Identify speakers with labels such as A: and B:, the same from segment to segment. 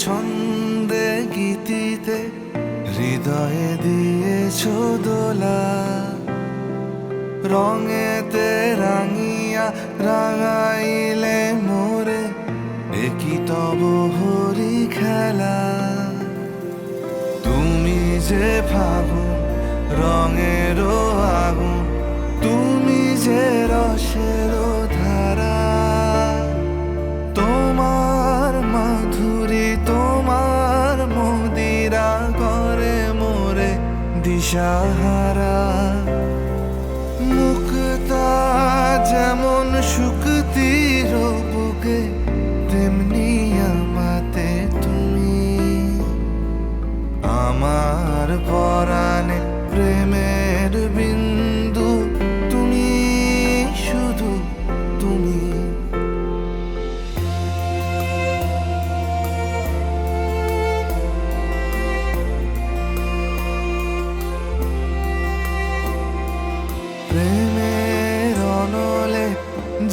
A: ছন্দে গীতিতে হৃদয়ে দিয়েছো দোলা, রঙেতে রাঙিয়া রাঙাইলে মোরে একই তব হরি খেলা। তুমি যে ফাগুন রঙেরও আগুন, তুমি যে রসেরও ধারা, তোমার মাধুরী তোমার মদিরা করে মোরে দিশাহারা। মুক্তা যেমন শুকতির বুকে, তেমনি আমাতে তুমি। আমার পরাণে প্রেমের বিন্দু, তুমি শুধু তুমি। প্রেমের অনলে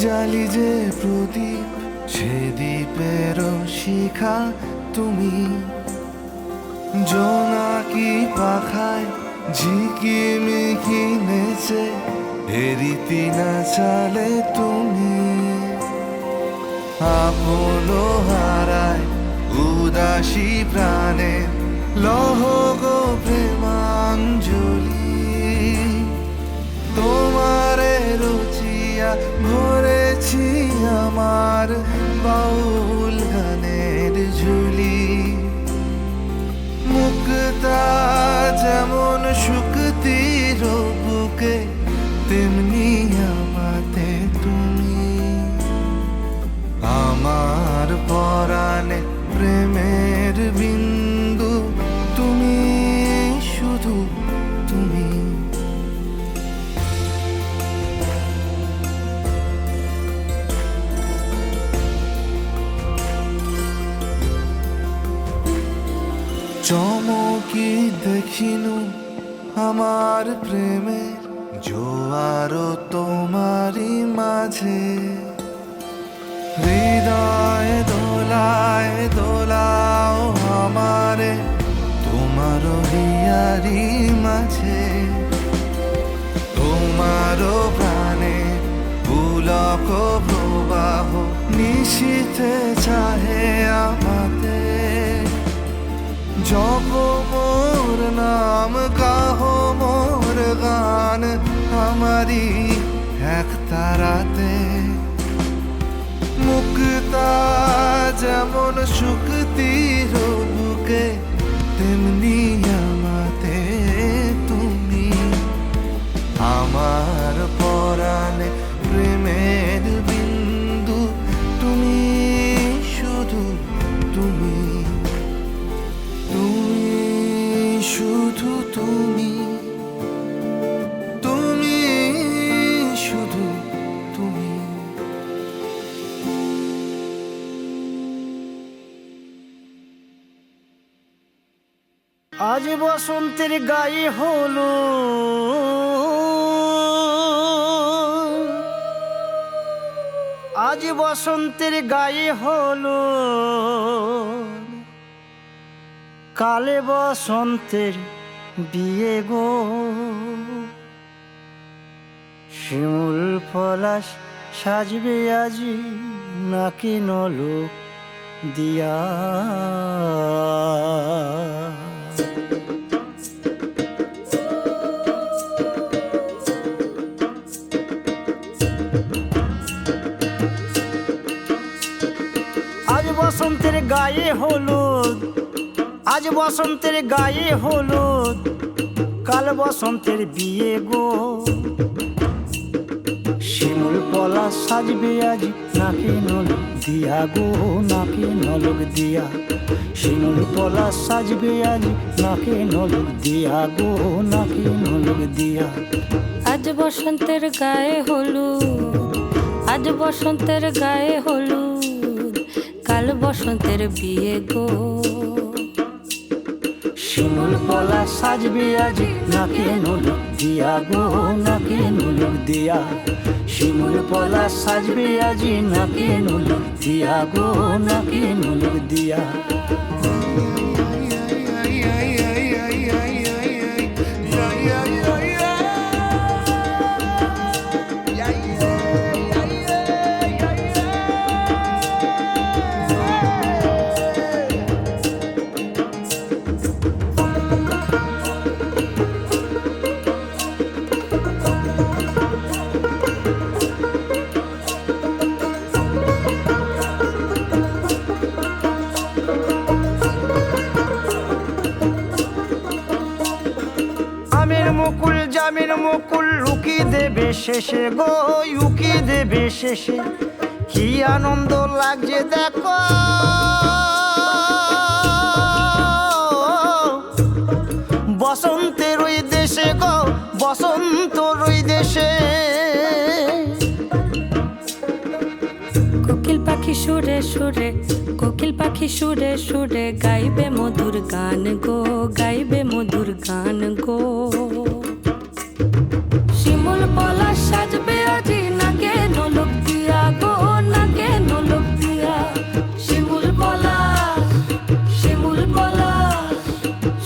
A: জালি যে প্রদীপ, সে দ্বীপের শিখা তুমি। জোনাকি পাখায় ঝিকিমিকি নেচে হেরিতি না চালে তুমি। আপন হারায় উদাসী প্রাণে লহ গো প্রেমাঞ্জলি। তোমারে রুচিয়া ভরেছি আমার বাউল গানের ঝুলি। মুক্তা যেমন শুকতির বুকে, তেমনি আমাতে তুমি। আমার পরাণে প্রেমের বিন্দু, তুমি শুধু তুমি। চমকি দেখিনু আমার প্রেমের জোয়ারও তোমারই মাঝে। হৃদয় দোলায় দোলাও আমারে তোমারও হিয়ারি মাঝে। তোমারও প্রাণে পুলক প্রবাহ নিশীথে চাহে আমাতে। জপ মোর নাম গাহ মোর গান, আমারি এক তারাতে। মুক্তা যেমন শুকতির বুকে, তেমনি আমাতে তুমি। আমার পরাণে প্রেমের বিন্দু, তুমি শুধু তুমি। তুমি শুধু তুমি, তুমি শুধু তুমি।
B: আজ বসন্তের গায়ে হলো, আজ বসন্তের গায়ে হলো, কালে বসন্তের বিয়ে গো। শিমুল পলাশ সাজবে আজি নাকি নলক দিয়া। আজ বসন্তের গায়ে হলুদ, আজ বসন্তের গায়ে হলুদ, কাল বসন্তের বিয়ে গো। শিমুল পলাশ সাজবে আজ নাকি নলক দিয়া গো, নাকি নলক দিয়া। শিমুল পলাশ সাজবে আজ নাকি নলক দিয়া গো, নাকি নলক দিয়া।
C: আজ বসন্তের গায়ে হলুদ, আজ বসন্তের গায়ে হলুদ, কাল বসন্তের বিয়ে গো।
B: শিমুল পলাশ সাজবে আজ নাকি নলক দিয়া গো, নাকি নলক দিয়া। শিমুল পলাশ সাজবে আজি নাকি নলক দিয়া গো, নাকি নলক দিয়া। মুকুল জামিন মুকুল লুকি দেবে শেষে গো উকি দেবে শেষে কি আনন্দ লাগছে দেখো বসন্তের ওই দেশে গো বসন্তর ওই দেশে
C: কোকিল পাখি সুরে সুরে কোকিল পাখি সুরে সুরে গাইবে মধুর গান গো গাইবে মধুর গান গো শিমুল পলাশ সাজবে আজি নাকে নোলক দিয়া গো নাকে নোলক দিয়া শিমুল পলাশ শিমুল পলাশ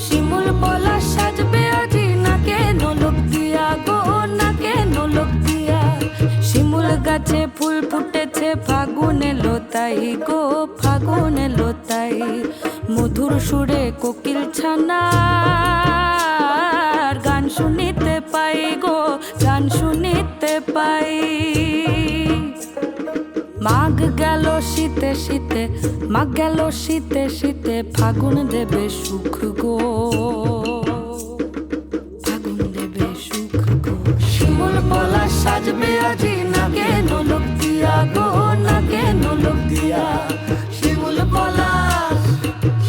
C: শিমুল পলাশ সাজবে আজি নাকে নোলক দিয়া গো নাকে নোলক দিয়া শিমুল গাছে ফুল ফুটেছে ফাগুন এলো তাই গো ফাগুন এলো তাই মধুর সুরে কোকিল ছানার গান শুনিতে পাই গো গান শুনিতে পাই মাঘ গেল শীতে শীতে মাঘ গেল শীতে শীতে ফাগুন দেবে সুখ গো ফাগুন দেবে সুখ গো শিমুল পলাশ সাজবে আজি নাকে নোলক দিয়া গো নাকে নোলক দিয়া শিমুল পলাশ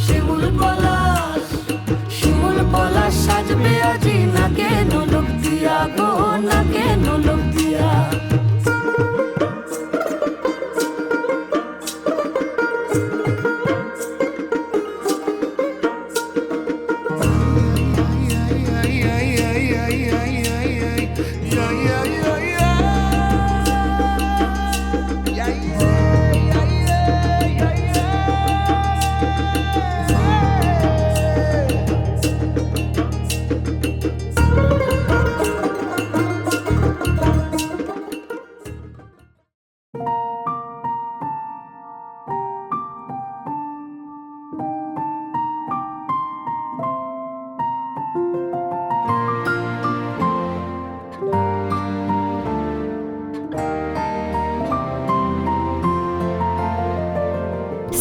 C: শিমুল পলাশ শিমুল পলাশ সাজবে আজি নাকে নোলক দিয়া গো নাকে নোলক দিয়া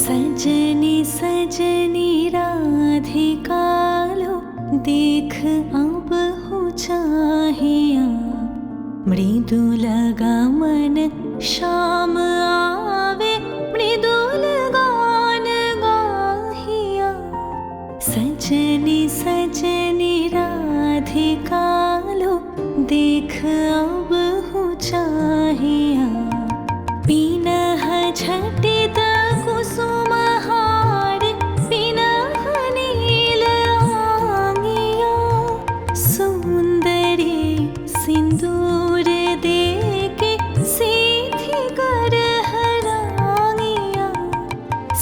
D: सजनी सजनी राधिका लो देख अब हो चाहिया मृदुल गमन शाम आवे मृदुल गान गाहिया सजनी सजनी राधिका लो देख अब हो चाहिया पीनह झटित कुसुमहार पिनह नील आंगिया सुंदरी सिंदूर देके सीधी कर हरांगिया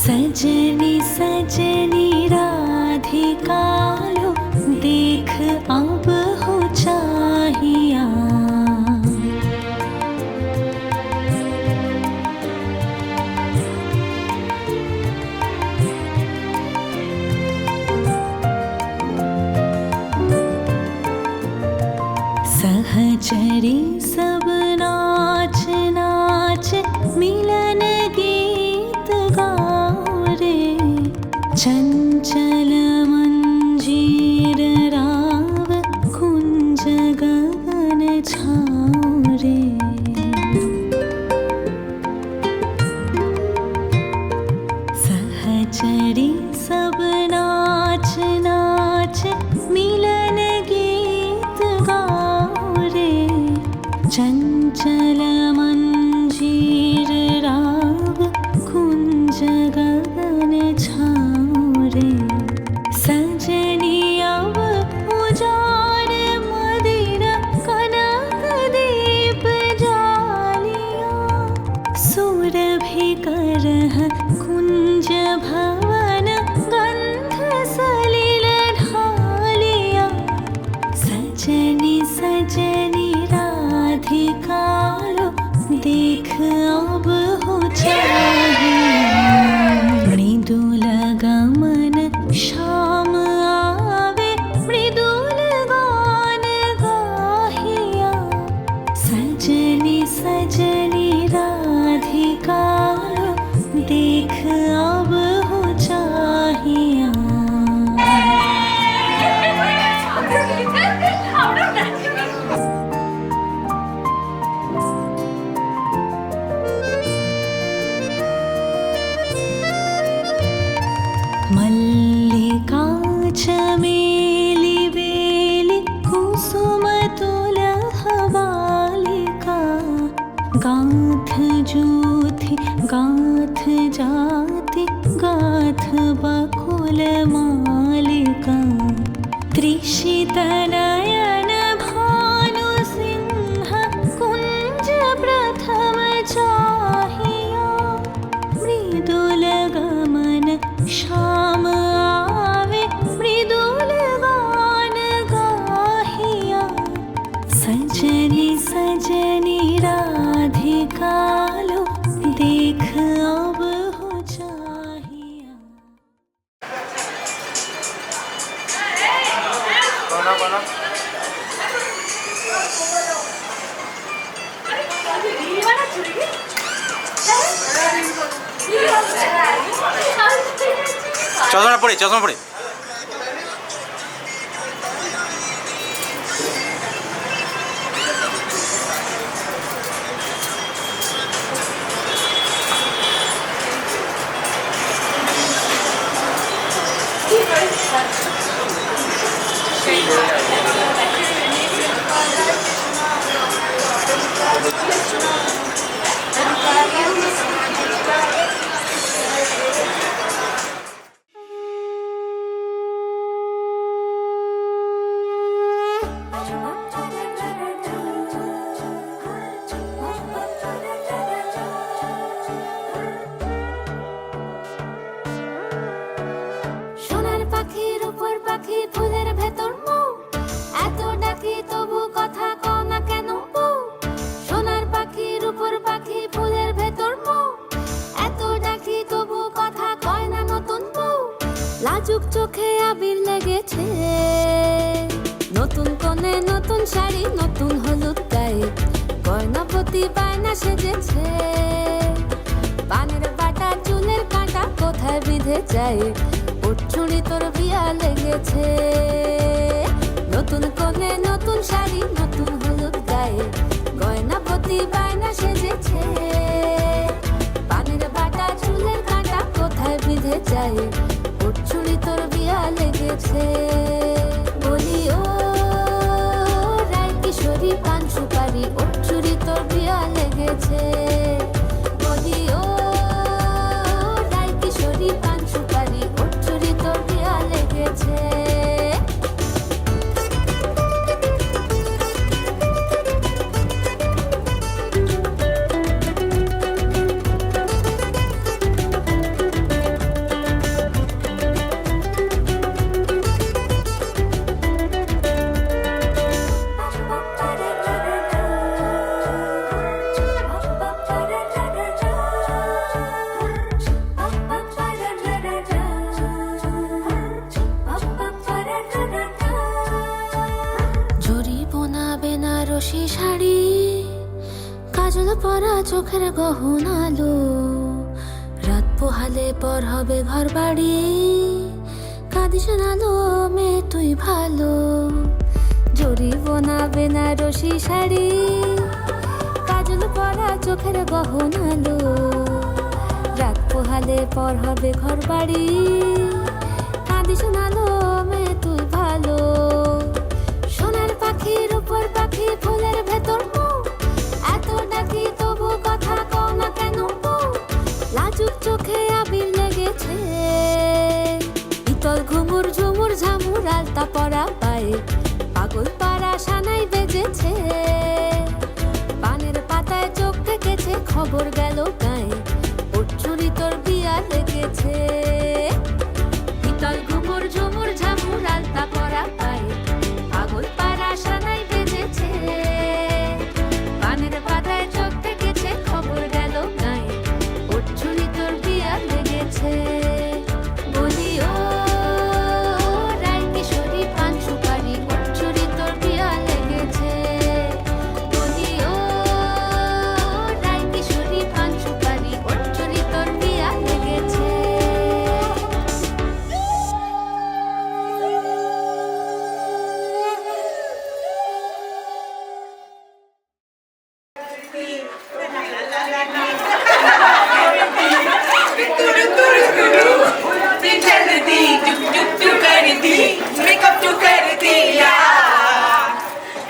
D: सजनी सजनी राधिका लो देख अब हो चाहिया सहचरी सब नाच नाच मिलन गीत गाओ रे चंचल मंजीर राव कुंज गगन छाओ रे सहचरी सब नाच नाच मिलन गीत गाओ रे
E: চশমা পড়ে চশমা পড়ে
C: সোনার পাখির উপর পাখি ফুলের ভেতর মৌ এত ডাকি তবু কথা কও না কেন বউ সোনার পাখির উপর পাখি ফুলের ভেতর মৌ এত ডাকি তবু কথা কয় না নতুন বউ লাজুক চোখে আবির লেগেছে নতুন কোণে নতুন শাড়ি নতুন হলুদ গায়ে গয়নাপতি বায়না সেজেছে পানের বাটা চুলের কাঁটা কোথায় বিঁধে যায় উঠছুড়ি তোর বিয়া লেগেছে নতুন কোণে নতুন শাড়ি নতুন হলুদ গায়ে গয়নাপতি বায়না সেজেছে পানের বাটা চুলের কাঁটা কোথায় বিঁধে যায় উঠছুড়ি তোর বিয়া লেগেছে বলি ও রায় কিশোরী পান সুপারি উঠছুড়ি তোর বিয়া লেগেছে বলি ও রায় কিশোরী পান সুপারি উঠছুড়ি তোর বিয়া লেগেছে বেনারসি শাড়ি কাজল পরা চোখের গহনালো রাত পোহালে পর হবে ঘর বাড়ি কাঁদিস নালো মেয়ে তুই ভালো জরি বোনা বেনারসি শাড়ি কাজল পরা চোখের গহনালো রাত পোহালে পর হবে ঘর বাড়ি কাঁদিস নালো মেয়ে তুই ভালো সোনার পাখির উপর পাখি ফুলের ভেতর মৌ এত ডাকি তবু কথা কও না কেন বউ লাজুক চোখে আবির লেগেছে ইতল ঘুমুর ঝুমুর ঝামুর আলতা পরা পায়ে পাগল পাড়া সানাই বেজেছে পানের পাতায় চোখ থেকেছে খবর গেল গায়ে উঠছুরি তোর বিয়া লেগেছে ইতল ঘুমুর ঝুমুর ঝামুর আলতা পরা পায়ে পাগল পাড়া সানাই বেজেছে পানের পাতায় চোখ থেকেছে খবর গেল গায়ে উঠছুরি তোর বিয়া লেগেছে বলি ও রায় কিশোরী পান সুপারি উঠছুরি তোর বিয়া লেগেছে বলি ও রায় কিশোরী পান সুপারি উঠছুরি তোর বিয়া লেগেছে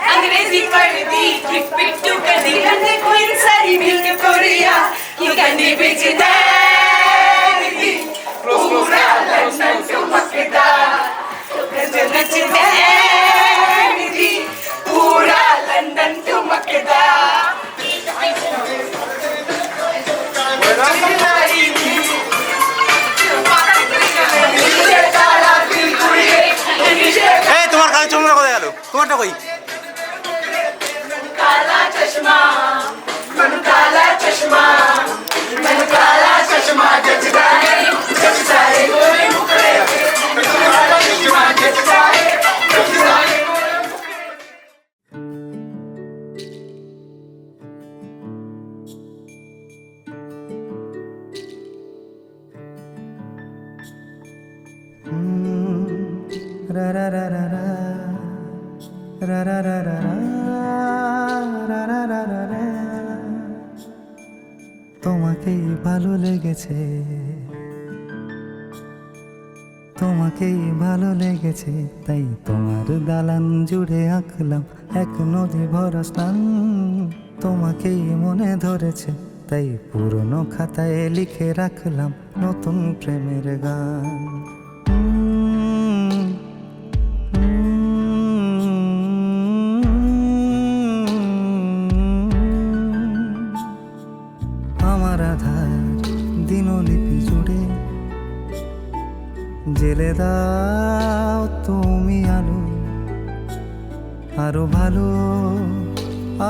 F: अंग्रेजी कर दी पिट्टू कर दी रंग कोई सारी मिलके कोरिया ये गंदी बिच दी पूरा लंदन तो मक्का नच दी पूरा लंदन तो मक्का
E: এই তোমার কাছে চুমরা কোথায় গেল তোমারটা কই
F: काला चश्मा मनु काला चश्मा जचदा है गोरे मुखड़े काला चश्मा जचदा है
A: রা রা রা রা রা রা রা রা রা রা রা রা রা রা। তোমাকেই ভালো লেগেছে, তোমাকেই ভালো লেগেছে, তাই তোমার দালান জুড়ে আঁকলাম এক নদী ভরা স্থান। তোমাকেই মনে ধরেছে, তাই পুরনো খাতায় লিখে রাখলাম নতুন প্রেমের গান। আমার আধার দিনলিপি জুড়ে জেলে দাও তুমি আলো, আরো ভালো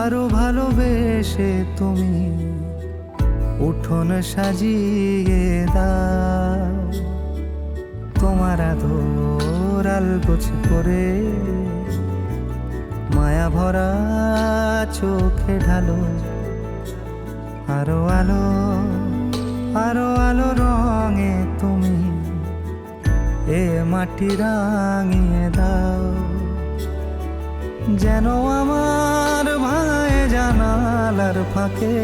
A: আরো ভালোবেসে তুমি উঠোন সাজিয়ে দাও। তোমার আদর আলগোছ করে মায়া ভরা চোখে ঢালো, আরো আলো আরো আলো রঙে তুমি এ মাটি রাঙিয়ে দাও। যেন আমার ভাঙায় জানালার ফাঁকে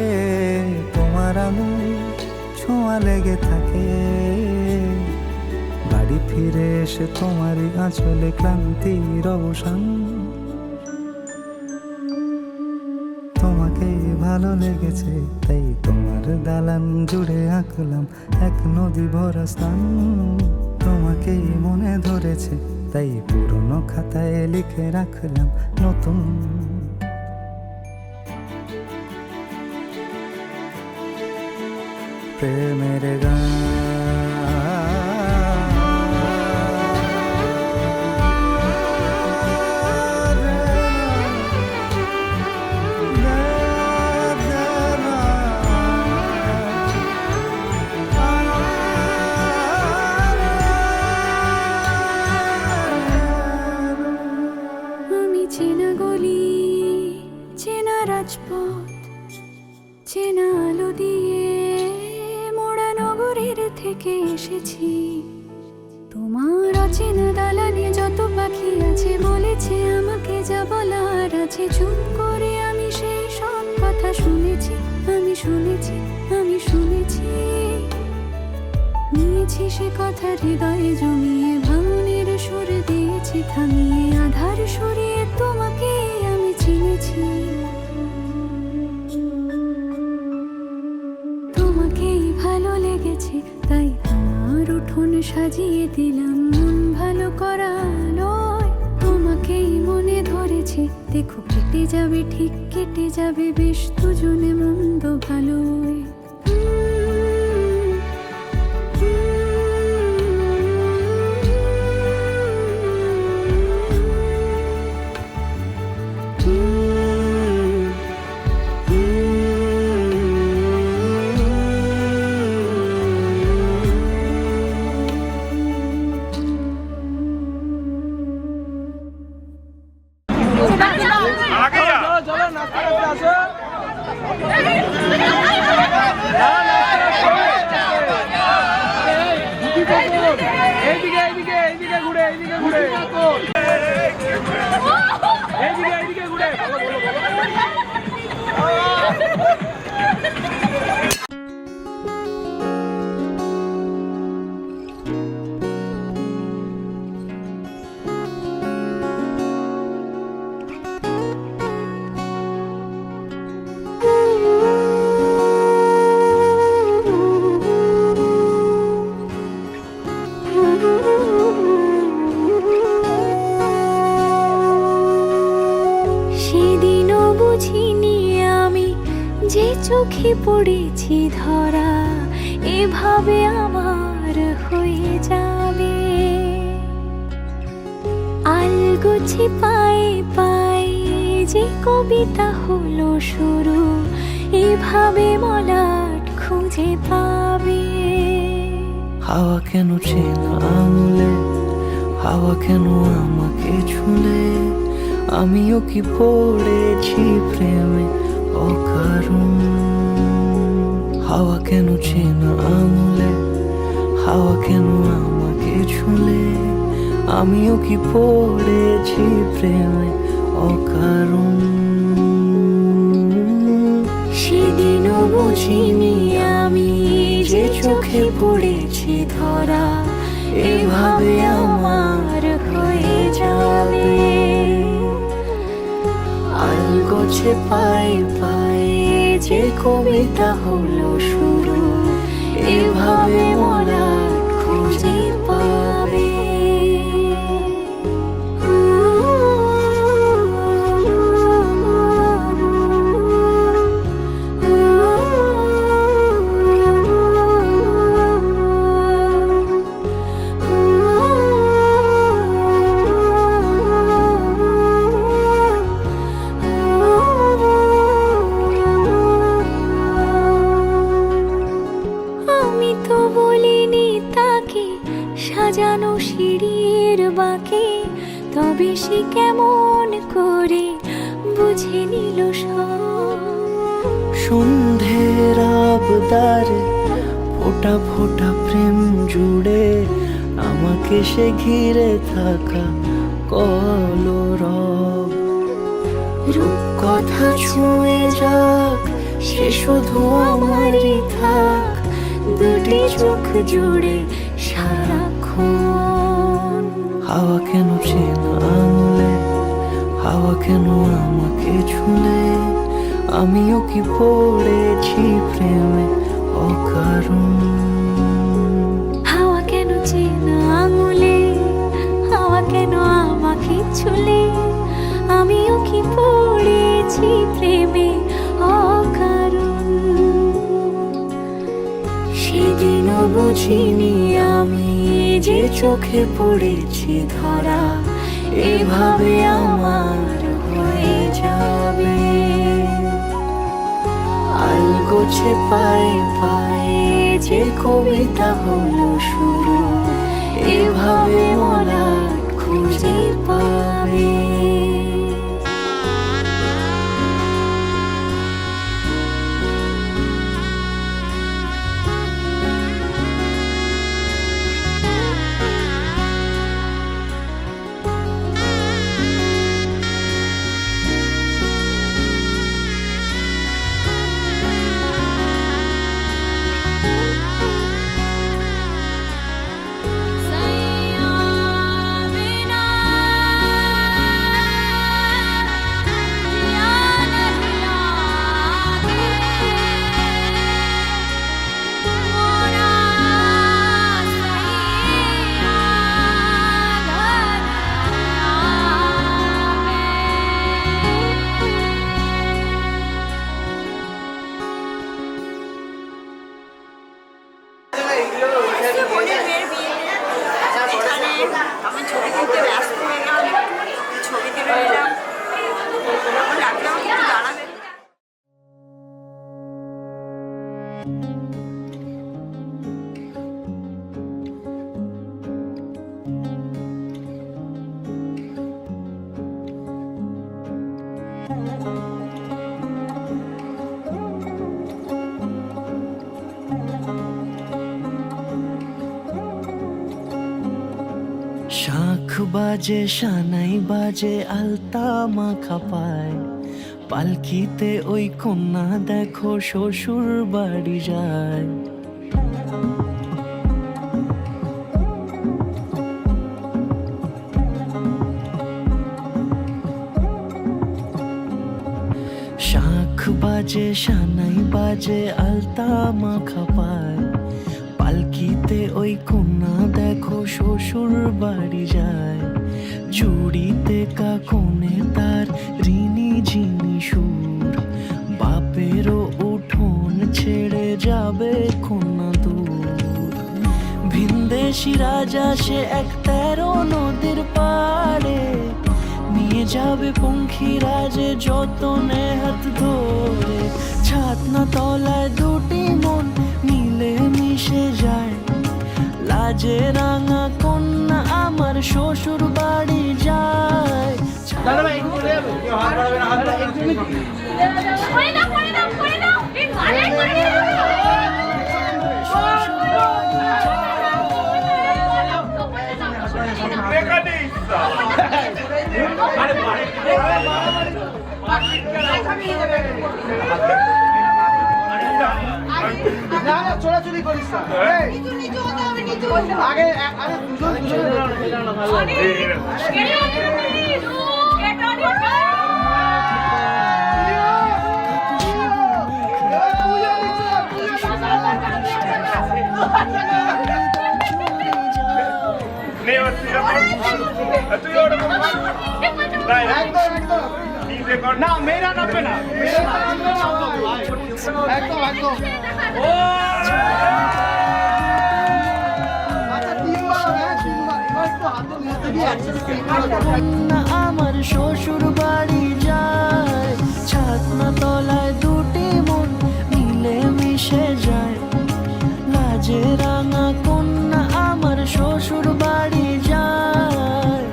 A: তোমার আলো ছোঁয়া লেগে থাকে। বাড়ি ফিরে এসে তোমারই আঁচলে ক্লান্তির অবসান। তোমাকেই ভালো লেগেছে, তাই তোমার দালান জুড়ে আঁকলাম এক নদী ভরা স্থান। তোমাকেই মনে ধরেছে, তাই পুরনো খাতায় লিখে রাখলাম নতুন প্রেমের গান।
C: আমি চেনা গলি, চেনা রাজপথ, চেনা আলো দিয়ে মোড়া নগরের থেকে এসেছি। তোমার অচেনা দালানে যত পাখি আছে বলেছে আমাকে যা বলার আছে। চুপ করে আমি সেই সব কথা শুনেছি, আমি শুনেছি, আমি শুনেছি। নিয়েছি সে কথা হৃদয়ে জমিয়ে, ভাঙনের সুর দিয়েছি থামিয়ে, আধার সরিয়ে তোমাকে আমি চিনেছি। তোমাকেই ভালো লেগেছে, তাই তোমার উঠোন সাজিয়ে দিলাম মন ভালো করা নয়। তোমাকেই মনে ধরেছে, দেখো কেটে যাবে, ঠিক কেটে যাবে বেশ দুজনে মন্দ ভালোই।
D: সেদিনও বুঝিনি আমি যে চোখে পড়েছি ধরা, এভাবে আমার হয়ে যাবে। আলগোছে পায়ে পায়ে যে কবিতা হলো শুরু, এভাবে মলাট খুঁজে পাবে।
A: হাওয়া কেন চেনা আঙুলে, হাওয়া কেন আমাকে ছুলে, আমিও কি পড়েছি প্রেমে অকারণ। হাওয়া কেন চেনা আঙুলে, হাওয়া কেন আমাকে ছুলে, আমিও কি পড়েছি প্রেমে অকারণ।
D: সেদিনও বুঝিনি আমি যে চোখে পড়েছি ধরা এভাবে আমার হয়ে যাবে। আলগোছে পায়ে পায়ে যে কবিতা হলো শুরু এভাবে মরা খুঁজে পাবে। আমি তো বলিনি তাকে সাজানো সিঁড়ির বাঁকে, তবে সে কেমন করে বুঝে নিল সব।
A: সন্ধ্যের আবদারে ফোটা ফোটা প্রেম জুড়ে আমাকে সে ঘিরে থাকা কলরব।
D: রূপকথা ছুঁয়ে যাক সে শুধু আমারই থাক, দুটি চোখ জুড়ে সারাক্ষণ।
A: হাওয়া কেন চেনা আঙুলে, হাওয়া কেন আমাকে ছুলে, আমিও কি পড়েছি প্রেমে অকারণ।
D: হাওয়া কেন চেনা আঙুলে, হাওয়া কেন আমাকে ছুলে, আমিও কি পড়েছি প্রেমে অকারণ। সেদিনও বুঝিনি আমি যে চোখে পড়েছি ধরা এভাবে আমার হয়ে যাবে। আলগোছে পায়ে পায়ে যে কবিতা হলো শুরু এভাবে মরা খুঁজে পাবে।
F: আমি ছবি তুলতে ব্যস্ত হয়ে গেলাম, ছবি তুলে নিলাম, রাখলাম একটু দাঁড়াবে।
A: শাঁখ বাজে সানাই বাজে আলতা মাখা পায়, পালকিতে ওই কন্যা দেখো শ্বশুর বাড়ি যায়। শাঁখ বাজে সানাই বাজে আলতা মাখা পায়, পালকিতে ওই কন্যা দেখো শ্বশুর বাড়ি যায়। চুড়িতে কাকনে তার ঋণী ঝিনি সুর, বাপেরও উঠোন ছেড়ে যাবে কন্যা দূর। ভিনদেশি রাজা সে এক 13 নদীর পাড়ে, নিয়ে যাবে পঙ্খী রাজে যতনে হাত ধরে। ছাতনা তলায় দুটি মন মিলে মিশে যায়, লাজে রাঙা কন্যা আমার শ্বশুর বাড়ি যায়।
F: বেকার
G: না না চোরাচুরি করিস না আগে আরে দুজন না মেয়েরা নামবে না একদম একদম আচ্ছা তিনবার হ্যাঁ তিনবার এবার তো হাতে নিতে দিয়ে
B: আমার শ্বশুর বাড়ি যায় ছাতনা তলায় দুটি মন মিলে মিশে যায় লাজে রাঙা কন্যা আমার শ্বশুর বাড়ি যায়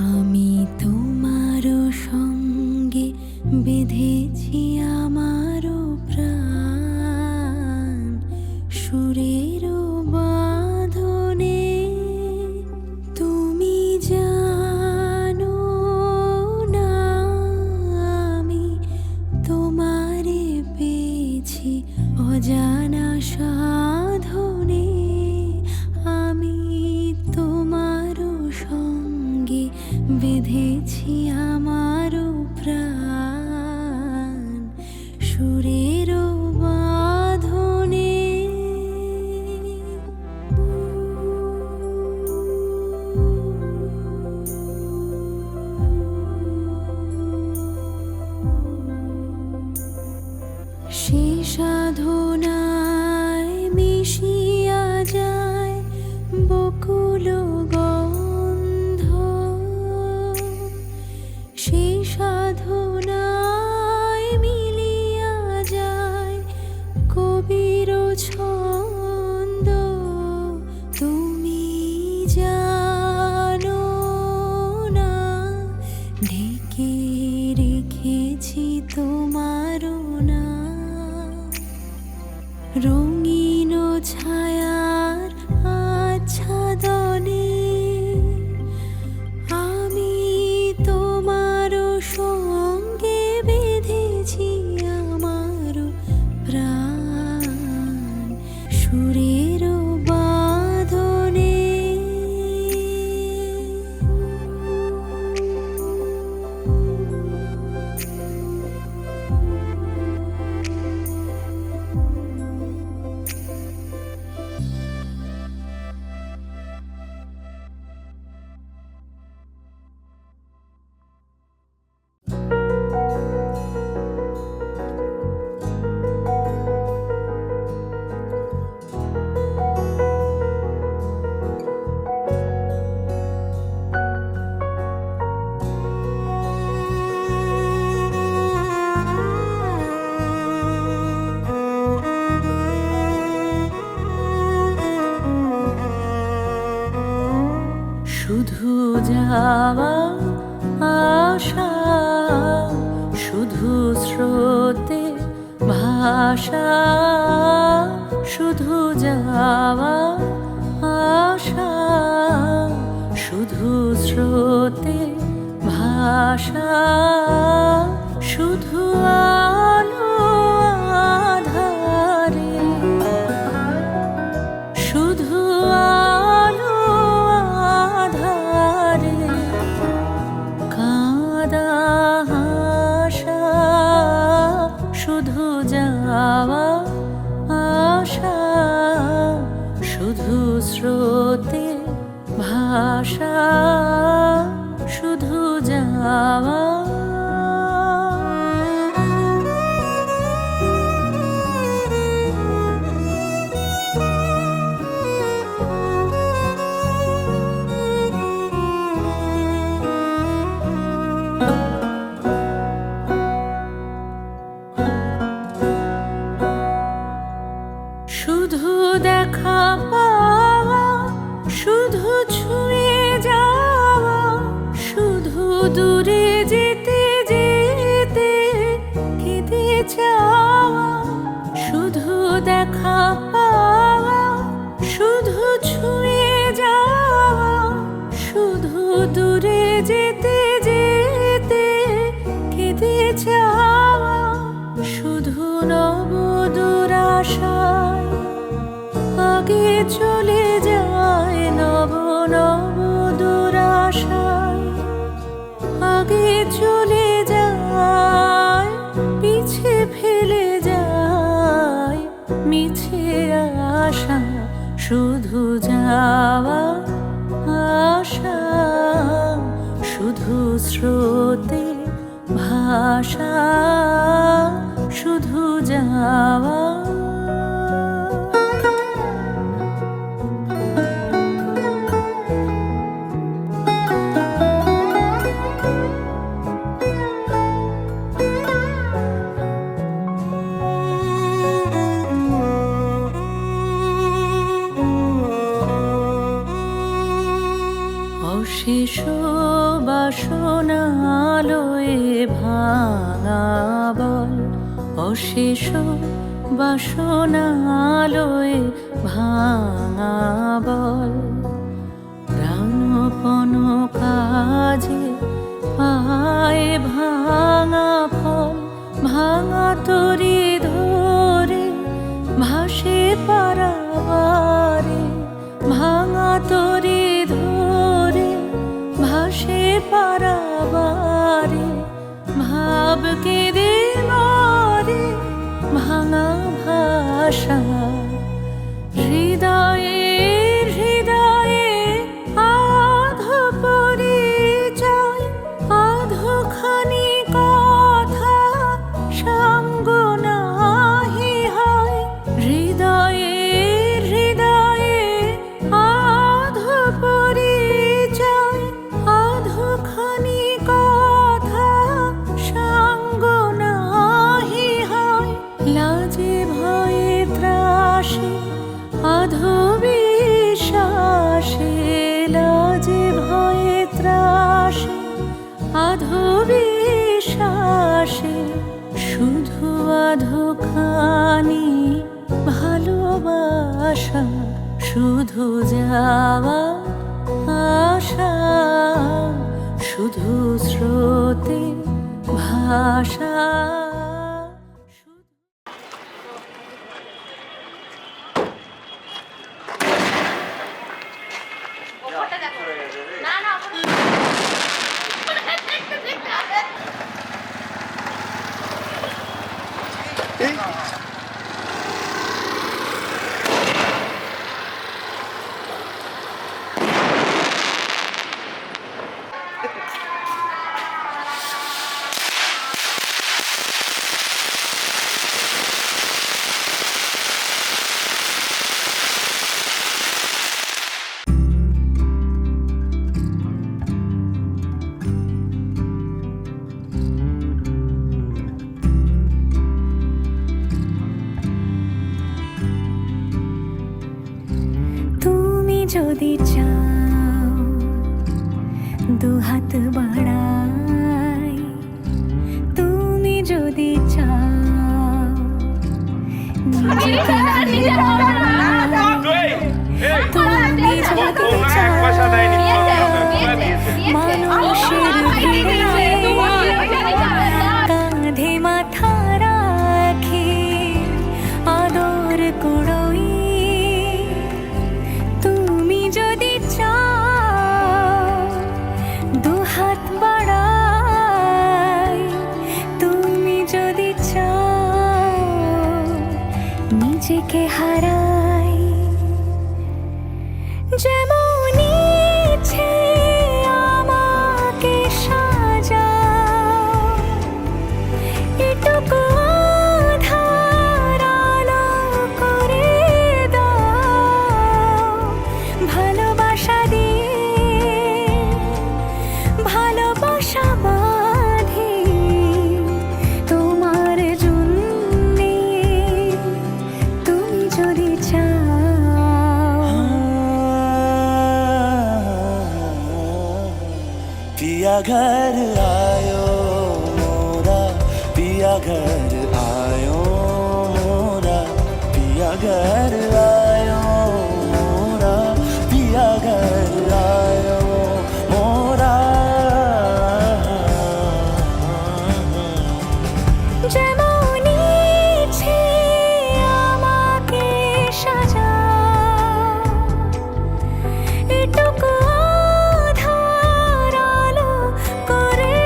D: আমি তোমারও সঙ্গে বেঁধেছি আমারও প্রাণ সুরেরও বাঁধনে তুমি জানো না আমি তোমারে পেয়েছি অজানা সাধনে আমি তোমারও সঙ্গে বেঁধেছি আমারও প্রাণ সুরেরও বাঁধনে সে সাধনায় মিশিয়া যায় বকুল গন্ধ সে সাধনায় মিলিয়া যায় কবির ছন্দ তুমি জানো না ঢেকে রেখেছি তোমারও না রঙিন ছায়ার আচ্ছাদনে আমি তোমারও সঙ্গে বেঁধেছি আমারও প্রাণ সুরেরও বাঁধনে শুধু যাওয়া আশা শুধু স্রোতে ভাষা শুধু যাওয়া আশা শুধু স্রোতে ভাষা শুধু আলো আধারে শুধু আলো আধারে কাঁদা হাসা শুধু যাওয়া আশা শুধু স্রোতে ভাষা শুধু যাওয়া শুধু দেখা পাওয়া শুধু ছুঁয়ে যাওয়া চলে যায়, পিছে ফেলে যায় মিছে আশা, শুধু যাওয়া আশা, শুধু স্রোতে ভাষা, শুধু যাওয়া। অশেষ বাসনালয়ে ভাঙা বল, অশেষ বাসনালয়ে ভাঙা বল, প্রাণপণ কাজে পায়ে ভাঙা ফল, ভাঙা তরি ধরে ভাসে পারাবারে, ভাঙা তরি ধরে ভাসে পারাবারে, ভাব কেঁদে মরে ভাঙা ভাষা, হৃদয়ে হৃদয়ে আধো পরিচয়, আধোখানি কথা সঙ্গ নাহি হয়, হৃদয়ে হৃদয়ে আধো পরিচয়, আধোখানি কথা সঙ্গ নাহি হয়, লাজে ভয়ে ত্রাসে আধো বিশ্বাসে, লাজে ভয়ে ত্রাসে আধো বিশ্বাসে, শুধু আধোখানি ভালোবাসা, শুধু যাওয়া আশা, শুধু স্রোতে ভাষা। যদি চাও দুহাত বাড়াই, তুমি যদি চাও নিজেকে হারাই, তুমি যদি চাও মানুষের ভিড়ে কাঁধে মাথা রাখি আদর কুড়োই, যদি চাও দুহাত বাড়াই, তুমি যদি চাও নিজেকে হারাই, যেমন ইচ্ছে আমাকে সাজাও, এটুকু আধার আলো করে দাও, ভালোবাসা দিয়ে ভালোবাসা বাঁধি তোমার জন্যে, তুমি যদি চাও।
H: पिया घर आयो मोरा, पिया घर आयो मोरा, पिया घर आयो मोरा, पिया घर आयो मोरा।
D: যেমন ইচ্ছে আমাকে সাজাও, এটুকু আধার আলো করে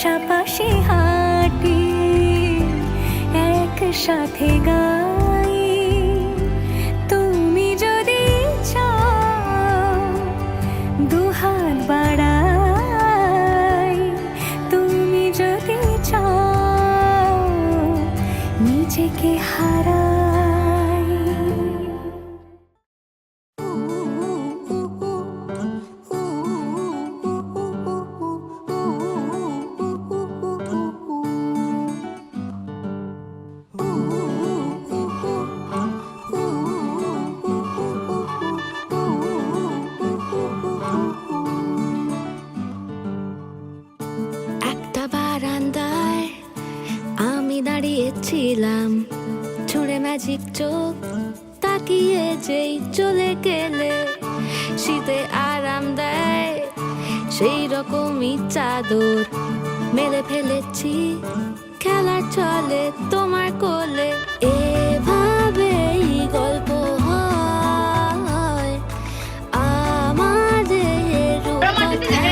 D: পাশাপাশি হাঁটি, একসাথে গাই। তুমি যদি চাও দুহাত বাড়াই, তুমি যদি চাও নিজেকে হারাই।
C: একটা বারান্দায় আমি দাঁড়িয়েছিলাম, ছুঁড়ে ম্যাজিক চোখ তাকিয়ে যেই চলে গেলে, শীতে আরাম দেয় সেই রকমই চাদর মেলে ফেলেছি, খেলা চলে তোমার কোলে। এভাবেই গল্প হয় আমাদের রূপকথায়।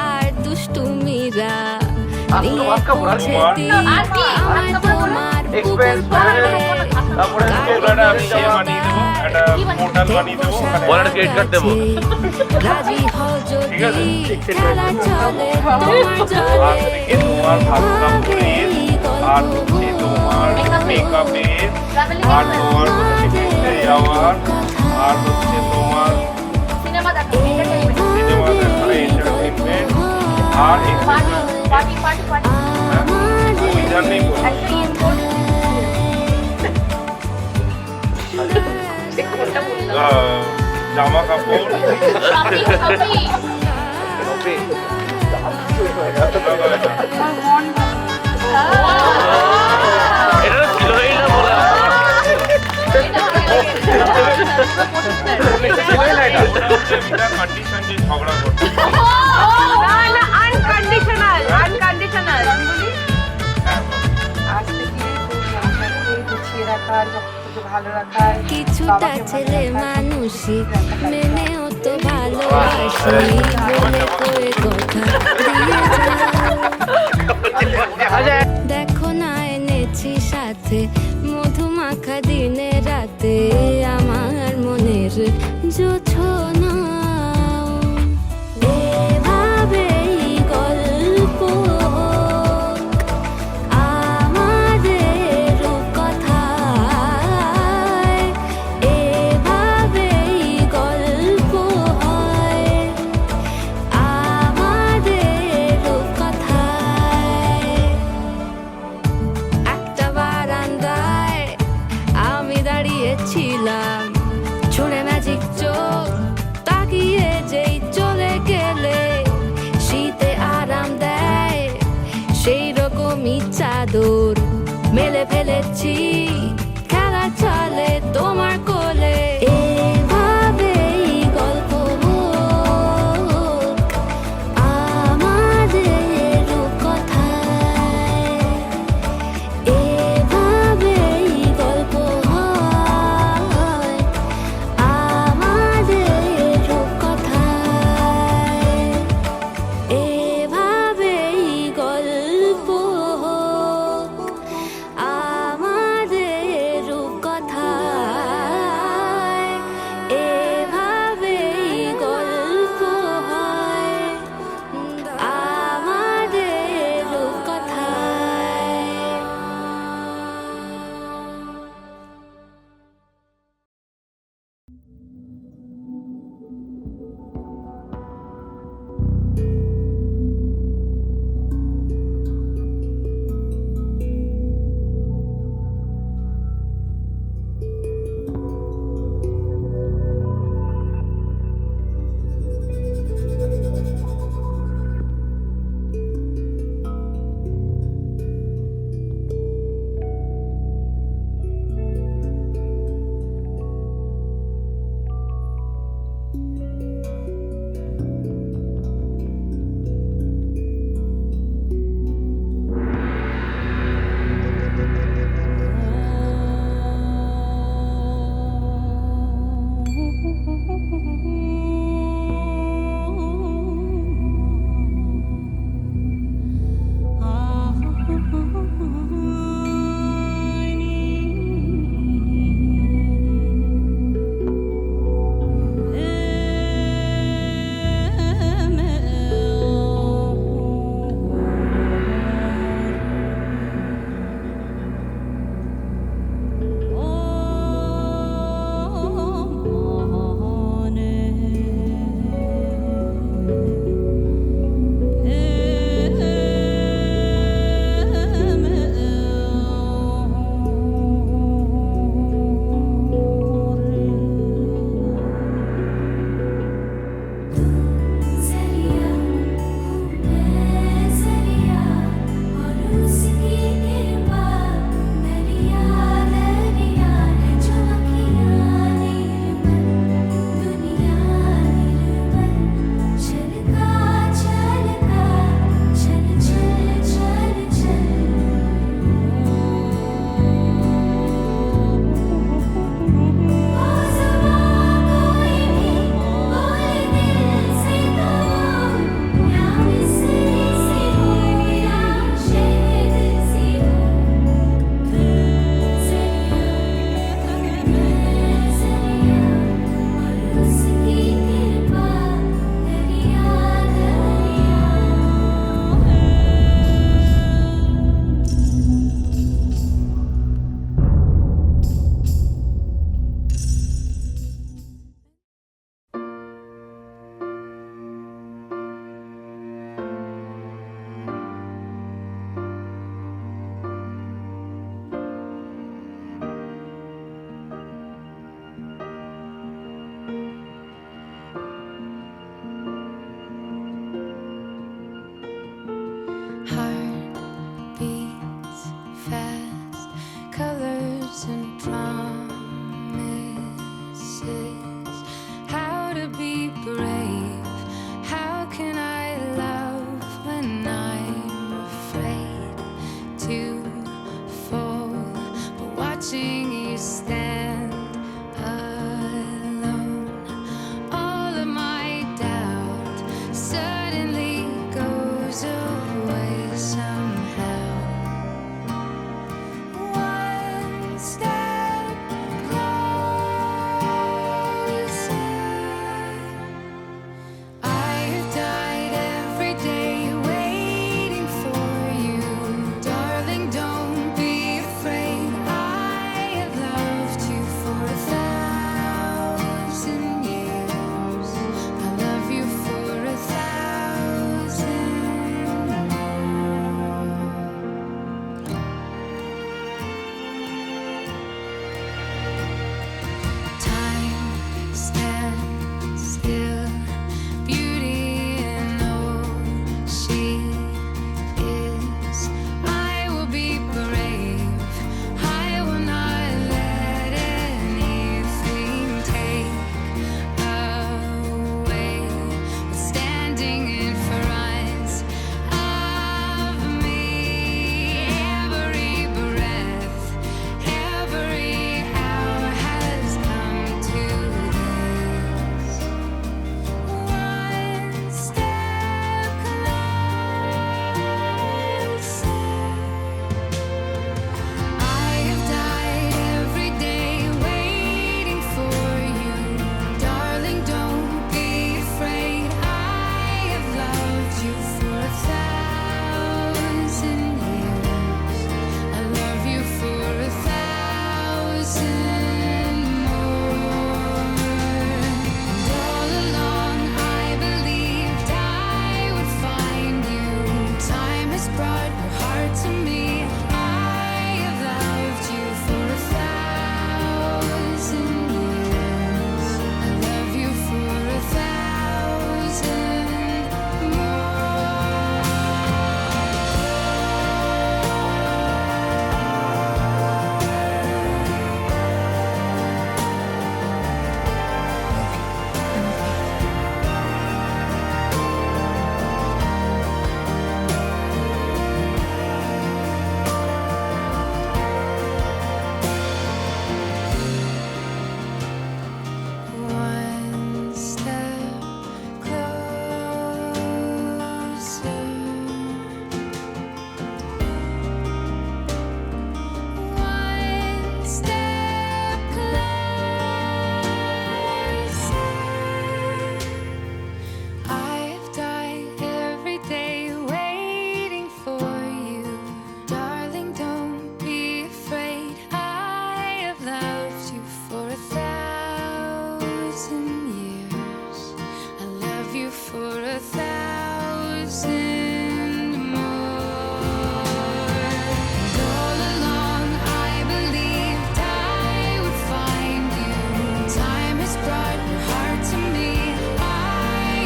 C: আর দুষ্টুমিরা নিয়ে পৌঁছে দিই আমার তোমার বুকের পাড়ে। রাজি হও যদি খেলা চলে তোমার জলে।
I: জামা কাপড় কন্ডিশন যে ঝগড়া করতে
F: আনকন্ডিশনাল আনকন্ডিশনাল
C: কিছুটা ছেলে মানুষই মেনেও তো ভালোবাসি, মনে করে কথা দিয়ে যাও। দেখো না এনেছি সাথে মধুমাখা দিনে রাতে আমার মনের জোছনা। এভাবেই গল্প আমাদের রূপকথায়, এভাবেই গল্প হয় আমাদের রূপকথায়। একটা বারান্দায় আমি দাঁড়িয়েছিলাম, ছুঁড়ে ম্যাজিক চোখ তাকিয়ে যেই চলে গেলে, শীতে আরাম দেয় সেই রকমই চাদর মেলে ফেলেছি, খেলা চলে তোমার কোলে। এভাবেই গল্প হোক আমাদের রূপকথায়, এভাবেই গল্প হয়
D: and more. And all along I believed I would find you. Time has brought your heart to me. I have loved you for 1,000 years. I love you for 1,000 more. One step closer. One step closer. I've died every day waiting for you. Darling, don't be afraid. I have loved you for 1,000 years. I love you for 1,000 more. And all along I believed I would find you. Time has brought your heart to me. I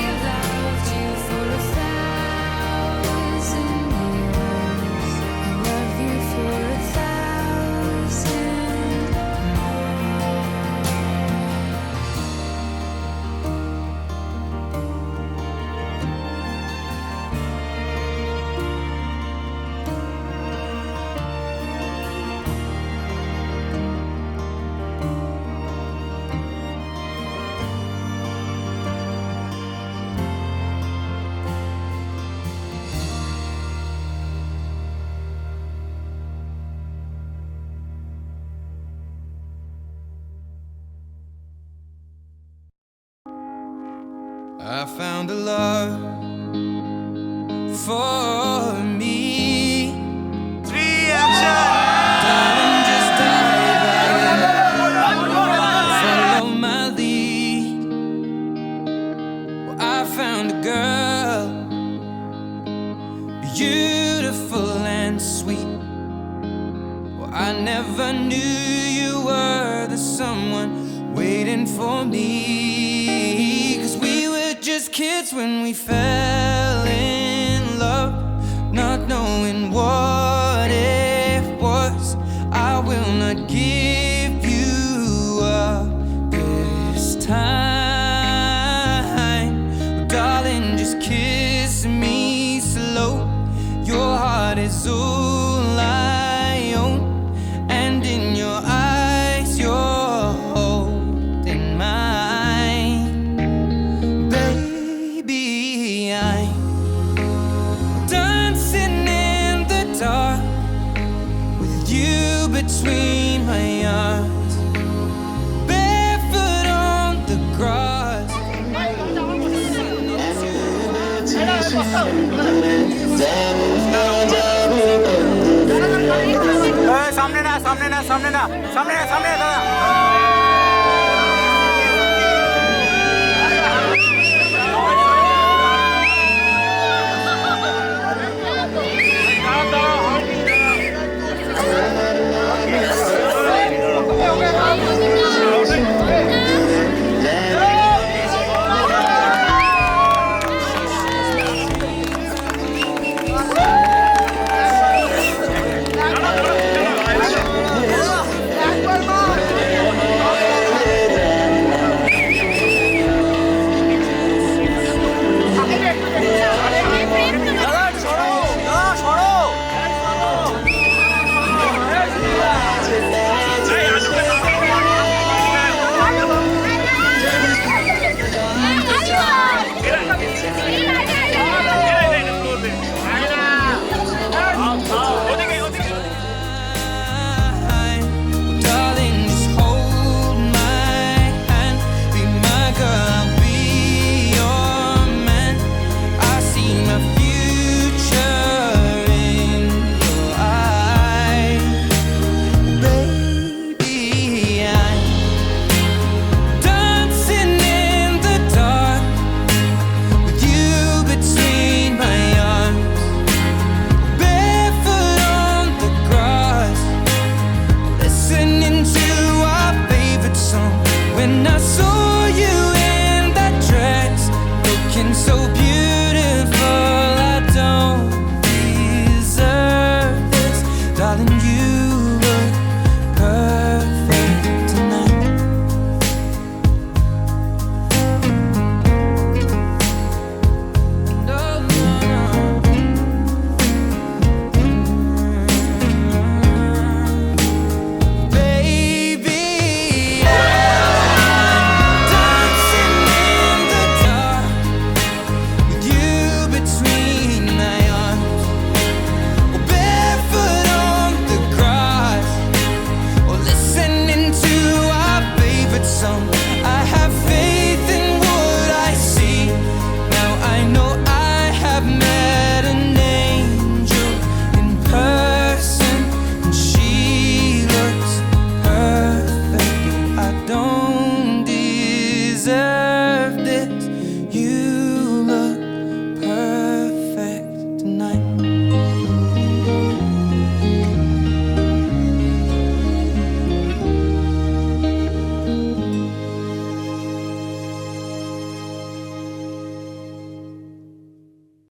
D: have loved you for 1,000 years. I love you for 1,000 more.
I: I found a love for me.
E: 3 action!
I: Darling, just dive right in. Follow my lead. Well, I found a girl, beautiful and sweet. Well, I never knew you were the someone waiting for me. 'Cause we were just kids when we fell in love, not knowing what it was. I will not give you up this time. Darling, just kiss me slow. Your heart is all I own, and in your eyes you're holding mine. Baby, I'm dancing in the dark with you between my arms, barefoot on the grass.
E: सामने ना सामने ना सामने ना सामने ना सामने ना